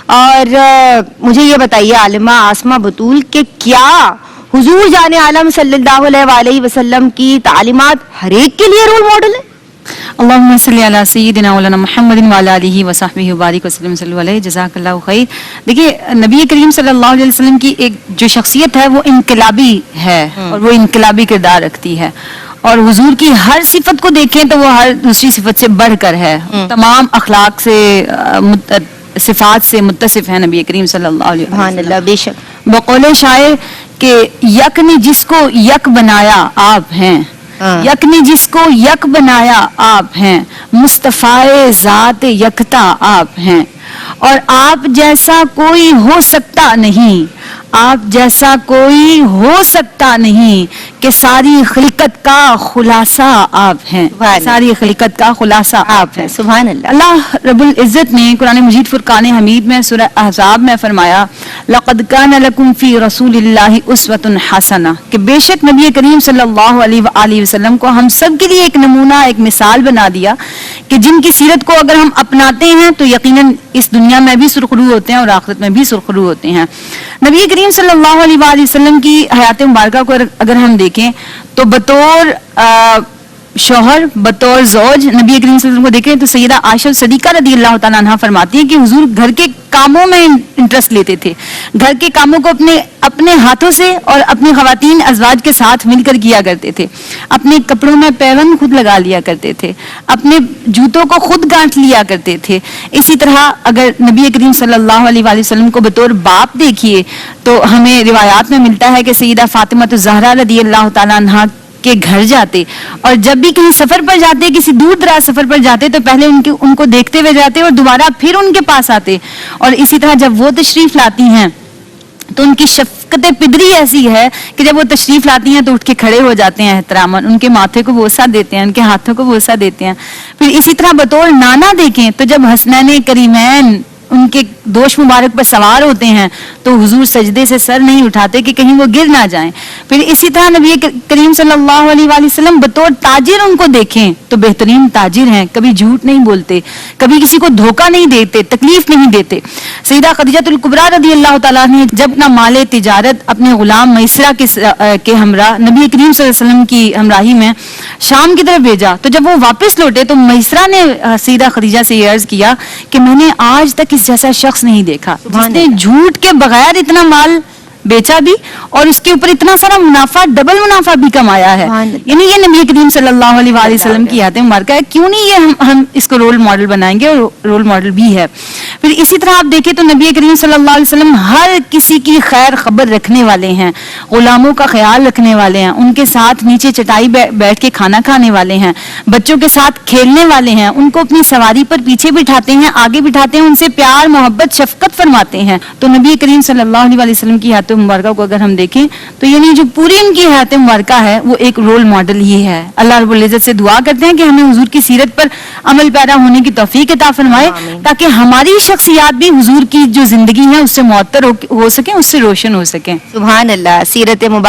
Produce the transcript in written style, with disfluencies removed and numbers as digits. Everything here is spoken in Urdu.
اور مجھے یہ بتائیے عالمہ آسمہ بطول کہ کیا حضور جان عالم صلی اللہ علیہ وآلہ وسلم کی تعلیمات ہر ایک کے لیے رول ماڈل ہے؟ اللہم صلی علی سیدنا مولانا محمد وعلی آلہ وصحبہ وبارک وسلم صلی اللہ علیہ جزاک اللہ خیر. دیکھیے نبی کریم صلی اللہ علیہ وسلم کی ایک جو شخصیت ہے وہ انقلابی ہے اور وہ انقلابی کردار رکھتی ہے, اور حضور کی ہر صفت کو دیکھیں تو وہ ہر دوسری صفت سے بڑھ کر ہے. تمام اخلاق سے صفات سے متصف ہے نبی کریم صلی اللہ علیہ وسلم. سبحان اللہ. بے شک بقول شاعر کہ یک نے جس کو یک بنایا آپ ہیں, یک نے جس کو یک بنایا آپ ہیں, مصطفیٰ ذات یکتا آپ ہیں, اور آپ جیسا کوئی ہو سکتا نہیں, آپ جیسا کوئی ہو سکتا نہیں, کہ ساری خلقت کا خلاصہ آپ ہیں, ساری خلقت کا خلاصہ آپ ہیں. سبحان اللہ. اللہ رب العزت نے قرآن مجید فرقان حمید میں سورہ احزاب میں فرمایا لقد کان لکم فی رسول اللہ اسوۃ حسنہ, کہ بے شک نبی کریم صلی اللہ علیہ وآلہ وسلم کو ہم سب کے لیے ایک نمونہ, ایک مثال بنا دیا کہ جن کی سیرت کو اگر ہم اپناتے ہیں تو یقیناً اس دنیا میں بھی سرخرو ہوتے ہیں اور آخرت میں بھی سرخرو ہوتے ہیں. نبی کریم صلی اللہ علیہ وآلہ وسلم کی حیات مبارکہ کو اگر ہم دیکھیں تو بطور شوہر, بطور زوج نبی کریم صلی اللہ علیہ وسلم کو دیکھیں تو سیدہ عائشہ صدیقہ رضی اللہ تعالیٰ عنہ فرماتی ہیں کہ حضور گھر کے کاموں میں انٹرسٹ لیتے تھے, گھر کے کاموں کو اپنے ہاتھوں سے اور اپنی خواتین ازواج کے ساتھ مل کر کیا کرتے تھے, اپنے کپڑوں میں پیوند خود لگا لیا کرتے تھے, اپنے جوتوں کو خود گانٹھ لیا کرتے تھے. اسی طرح اگر نبی کریم صلی اللہ علیہ وآلہ وسلم کو بطور باپ دیکھیے تو ہمیں روایات میں ملتا ہے کہ سیدہ فاطمہ الزہرا رضی اللہ تعالیٰ عنہ کے گھر جاتے, اور جب بھی کہیں سفر پر جاتے, کسی دور دراز سفر پر جاتے تو پہلے ان کو دیکھتے ہوئے جاتے اور دوبارہ پھر ان کے پاس آتے. اور اسی طرح جب وہ تشریف لاتی ہیں تو ان کی شفقت پدری ایسی ہے کہ جب وہ تشریف لاتی ہیں تو اٹھ کے کھڑے ہو جاتے ہیں احتراماً, ان کے ماتھے کو بوسہ دیتے ہیں, ان کے ہاتھوں کو بوسہ دیتے ہیں. پھر اسی طرح بطور نانا دیکھیں تو جب حسنین کریمین ان کے دوش مبارک پر سوار ہوتے ہیں تو حضور سجدے سے سر نہیں اٹھاتے کہ کہیں وہ گر نہ جائیں. پھر اسی طرح نبی کریم صلی اللہ علیہ وآلہ وسلم بطور تاجر ان کو دیکھیں تو بہترین تاجر ہیں, کبھی جھوٹ نہیں بولتے, کبھی کسی کو دھوکہ نہیں دیتے, تکلیف نہیں دیتے. سیدہ خدیجہ الکبریٰ رضی اللہ تعالیٰ نے جب اپنا مال تجارت اپنے غلام میسرہ کے ہمراہ نبی کریم صلی اللہ علیہ وسلم کی ہمراہی میں شام کی طرف بھیجا, تو جب وہ واپس لوٹے تو میسرہ نے سیدہ خدیجہ سے یہ عرض کیا کہ میں نے آج تک اس جیسا شخص نہیں دیکھا جس نے جھوٹ کے بغیر اتنا مال بیچا بھی اور اس کے اوپر اتنا سارا منافع, ڈبل منافع بھی کمایا ہے. یعنی یہ نبی کریم صلی اللہ علیہ وآلہ وسلم کی حیات مبارکہ ہے. کیوں نہیں یہ ہم اس کو رول ماڈل بنائیں گے, اور رول ماڈل بھی ہے. پھر اسی طرح آپ دیکھیں تو نبی کریم صلی اللہ علیہ وسلم ہر کسی کی خیر خبر رکھنے والے ہیں, غلاموں کا خیال رکھنے والے ہیں, ان کے ساتھ نیچے چٹائی بیٹھ کے کھانا کھانے والے ہیں, بچوں کے ساتھ کھیلنے والے ہیں, ان کو اپنی سواری پر پیچھے بٹھاتے ہیں, آگے بٹھاتے ہیں, ان سے پیار محبت شفقت فرماتے ہیں. تو نبی کریم صلی اللہ علیہ وآلہ وسلم کی حیات مبارکہ کو اگر ہم دیکھیں تو یعنی جو پوری ان کی حیات مبارکہ ہے وہ ایک رول ماڈل ہی ہے. اللہ رب العزت سے دعا کرتے ہیں کہ ہمیں حضور کی سیرت پر عمل پیرا ہونے کی توفیق عطا فرمائے, تاکہ ہماری شخصیات بھی حضور کی جو زندگی ہے اس سے معطر ہو سکیں, اس سے روشن ہو سکیں. سبحان اللہ. سیرت مبارکہ